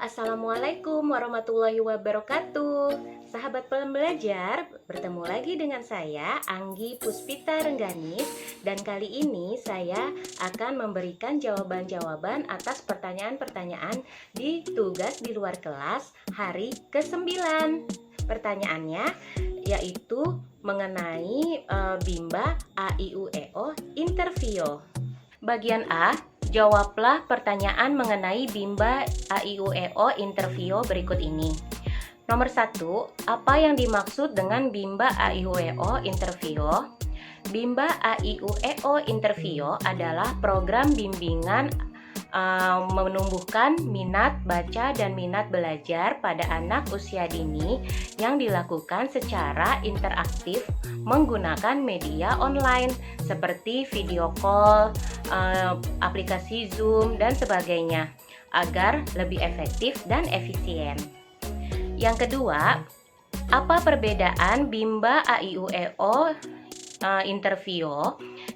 Assalamualaikum warahmatullahi wabarakatuh. Sahabat pembelajar, bertemu lagi dengan saya Anggi Puspita Rengganis. Dan kali ini saya akan memberikan jawaban-jawaban atas pertanyaan-pertanyaan di tugas di luar kelas hari ke-9. Pertanyaannya yaitu mengenai Bimba A I U E O interview. Bagian A, jawablah pertanyaan mengenai Bimba A I U E O interview berikut ini. Nomor 1, apa yang dimaksud dengan Bimba A I U E O interview? Bimba A I U E O interview adalah program bimbingan menumbuhkan minat baca dan minat belajar pada anak usia dini yang dilakukan secara interaktif menggunakan media online seperti video call, aplikasi Zoom, dan sebagainya agar lebih efektif dan efisien. Yang kedua, apa perbedaan Bimba A I U E O interview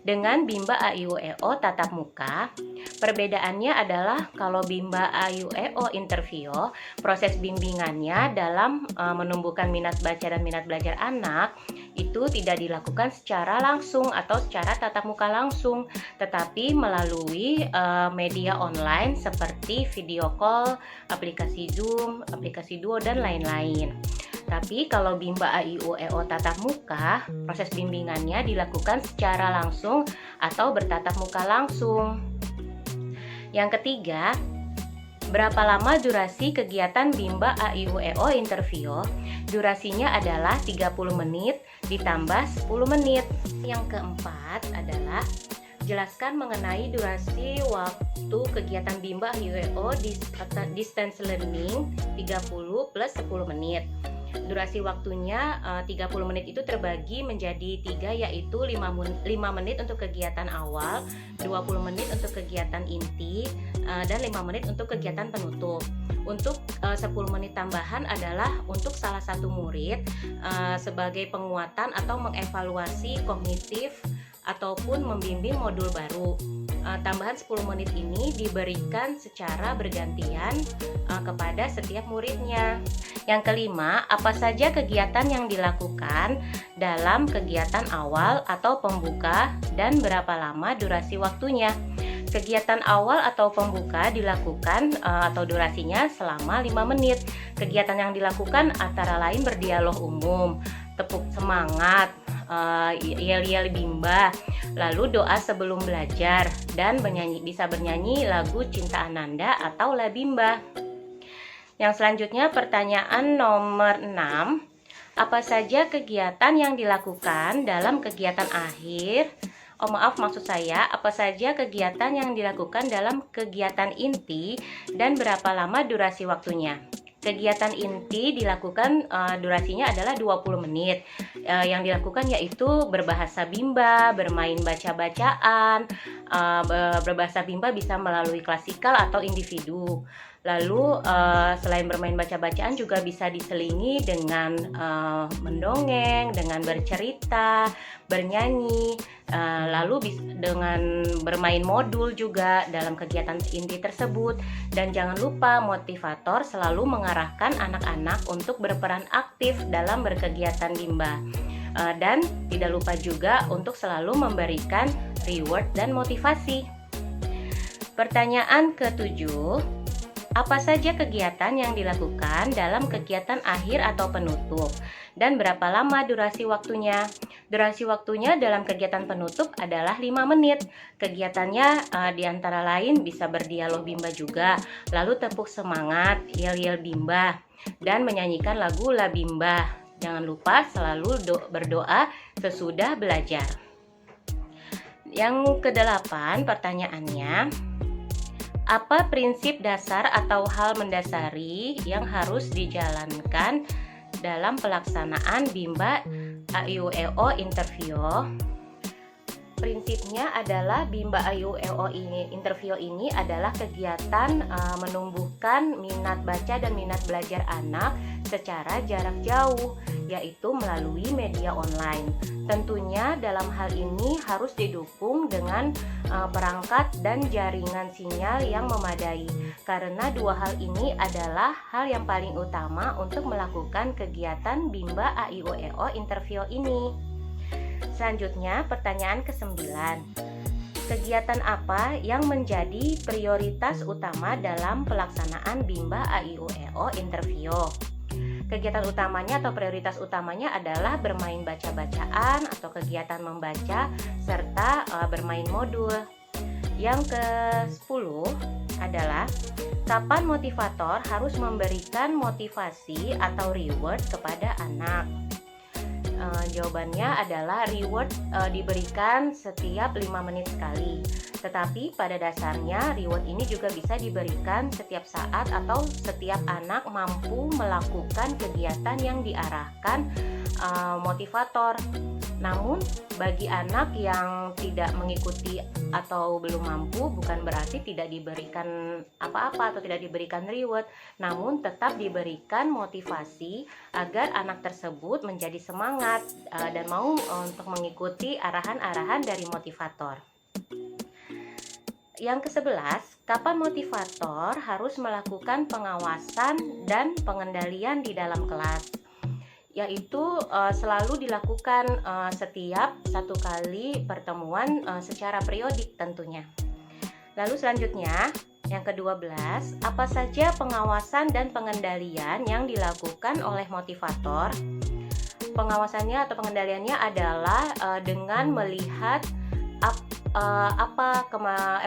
dengan Bimba A I U E O tatap muka? Perbedaannya adalah kalau Bimba A I U E O interview, proses bimbingannya dalam menumbuhkan minat baca dan minat belajar anak itu tidak dilakukan secara langsung atau secara tatap muka langsung, tetapi melalui media online seperti video call, aplikasi Zoom, aplikasi Duo, dan lain-lain. Tapi kalau Bimba A I U E O tatap muka, proses bimbingannya dilakukan secara langsung atau bertatap muka langsung. Yang ketiga, berapa lama durasi kegiatan Bimba A I U E O interview? Durasinya adalah 30 menit ditambah 10 menit. Yang keempat adalah jelaskan mengenai durasi waktu kegiatan Bimba A I U E O distance learning 30 plus 10 menit. Durasi waktunya 30 menit itu terbagi menjadi 3, yaitu 5 menit untuk kegiatan awal, 20 menit untuk kegiatan inti, dan 5 menit untuk kegiatan penutup. Untuk 10 menit tambahan adalah untuk salah satu murid sebagai penguatan atau mengevaluasi kognitif ataupun membimbing modul baru. Tambahan 10 menit ini diberikan secara bergantian kepada setiap muridnya. Yang kelima, apa saja kegiatan yang dilakukan dalam kegiatan awal atau pembuka dan berapa lama durasi waktunya? Kegiatan awal atau pembuka dilakukan atau durasinya selama 5 menit. Kegiatan yang dilakukan antara lain berdialog umum, tepuk semangat, yel-yel Bimba, lalu doa sebelum belajar, dan bisa bernyanyi lagu Cinta Ananda atau La Bimba. Yang selanjutnya pertanyaan nomor 6, apa saja kegiatan yang dilakukan dalam kegiatan akhir? Maksud saya, apa saja kegiatan yang dilakukan dalam kegiatan inti dan berapa lama durasi waktunya? Kegiatan inti dilakukan durasinya adalah 20 menit. Yang dilakukan yaitu berbahasa Bimba, bermain baca-bacaan. Berbahasa Bimba bisa melalui klasikal atau individu. Lalu selain bermain baca-bacaan juga bisa diselingi dengan mendongeng, dengan bercerita, bernyanyi, lalu dengan bermain modul juga dalam kegiatan inti tersebut. Dan jangan lupa motivator selalu mengarahkan anak-anak untuk berperan aktif dalam berkegiatan Bimba. Dan tidak lupa juga untuk selalu memberikan reward dan motivasi. Pertanyaan ke-7, apa saja kegiatan yang dilakukan dalam kegiatan akhir atau penutup dan berapa lama durasi waktunya? Durasi waktunya dalam kegiatan penutup adalah 5 menit. Kegiatannya diantara lain bisa berdialog Bimba juga, lalu tepuk semangat, yel-yel Bimba, dan menyanyikan lagu La Bimba. Jangan lupa selalu berdoa sesudah belajar. Yang ke-8 pertanyaannya, apa prinsip dasar atau hal mendasari yang harus dijalankan dalam pelaksanaan Bimba A I U E O interview? Prinsipnya adalah Bimba A I U E O interview ini adalah kegiatan menumbuhkan minat baca dan minat belajar anak secara jarak jauh, yaitu melalui media online. Tentunya dalam hal ini harus didukung dengan perangkat dan jaringan sinyal yang memadai, karena dua hal ini adalah hal yang paling utama untuk melakukan kegiatan Bimba AIUEO interview ini. Selanjutnya, pertanyaan ke-9. Kegiatan apa yang menjadi prioritas utama dalam pelaksanaan Bimba AIUEO interview? Kegiatan utamanya atau prioritas utamanya adalah bermain baca-bacaan atau kegiatan membaca serta bermain modul. Yang ke-10 adalah kapan motivator harus memberikan motivasi atau reward kepada anak? Jawabannya adalah reward diberikan setiap 5 menit sekali. Tetapi pada dasarnya reward ini juga bisa diberikan setiap saat atau setiap anak mampu melakukan kegiatan yang diarahkan motivator. Namun bagi anak yang tidak mengikuti atau belum mampu, bukan berarti tidak diberikan apa-apa atau tidak diberikan reward, namun tetap diberikan motivasi agar anak tersebut menjadi semangat dan mau untuk mengikuti arahan-arahan dari motivator. Yang ke-11, kapan motivator harus melakukan pengawasan dan pengendalian di dalam kelas? Yaitu selalu dilakukan setiap 1 kali pertemuan secara periodik tentunya. Lalu selanjutnya, yang ke-12, apa saja pengawasan dan pengendalian yang dilakukan oleh motivator? Pengawasannya atau pengendaliannya adalah dengan melihat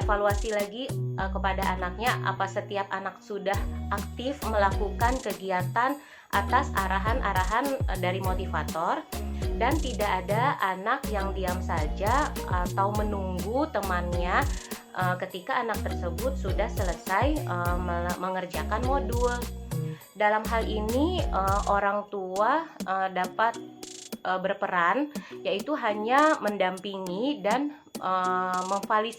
evaluasi lagi kepada anaknya, apa setiap anak sudah aktif melakukan kegiatan atas arahan-arahan dari motivator, dan tidak ada anak yang diam saja atau menunggu temannya ketika anak tersebut sudah selesai mengerjakan modul. Dalam hal ini orang tua dapat berperan, yaitu hanya mendampingi dan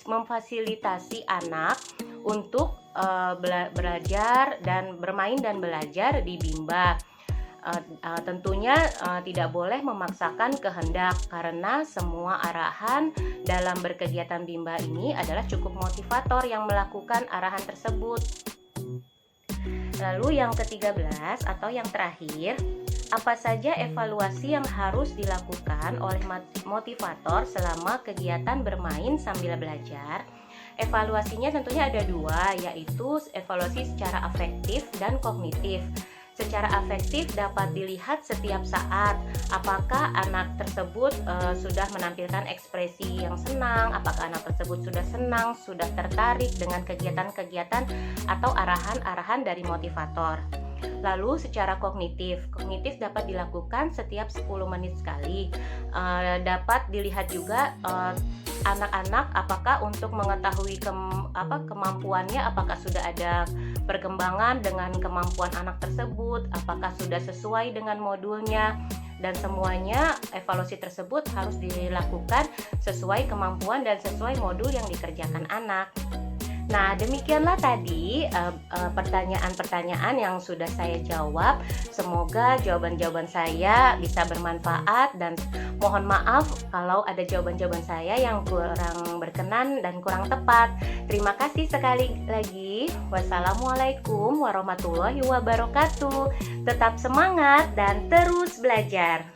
memfasilitasi anak untuk belajar dan bermain dan belajar di Bimba. Tentunya tidak boleh memaksakan kehendak, karena semua arahan dalam berkegiatan Bimba ini adalah cukup motivator yang melakukan arahan tersebut. Lalu yang ke-13 atau yang terakhir, apa saja evaluasi yang harus dilakukan oleh motivator selama kegiatan bermain sambil belajar? Evaluasinya tentunya ada 2, yaitu evaluasi secara afektif dan kognitif. Secara afektif dapat dilihat setiap saat apakah anak tersebut sudah menampilkan ekspresi yang senang, apakah anak tersebut sudah senang, sudah tertarik dengan kegiatan-kegiatan atau arahan-arahan dari motivator. Lalu secara kognitif dapat dilakukan setiap 10 menit sekali. Dapat dilihat juga anak-anak apakah untuk mengetahui kemampuannya, apakah sudah ada perkembangan dengan kemampuan anak tersebut, apakah sudah sesuai dengan modulnya, dan semuanya evaluasi tersebut harus dilakukan sesuai kemampuan dan sesuai modul yang dikerjakan anak. Nah, demikianlah tadi pertanyaan-pertanyaan yang sudah saya jawab. Semoga jawaban-jawaban saya bisa bermanfaat, dan mohon maaf kalau ada jawaban-jawaban saya yang kurang berkenan dan kurang tepat. Terima kasih sekali lagi. Wassalamualaikum warahmatullahi wabarakatuh. Tetap semangat dan terus belajar.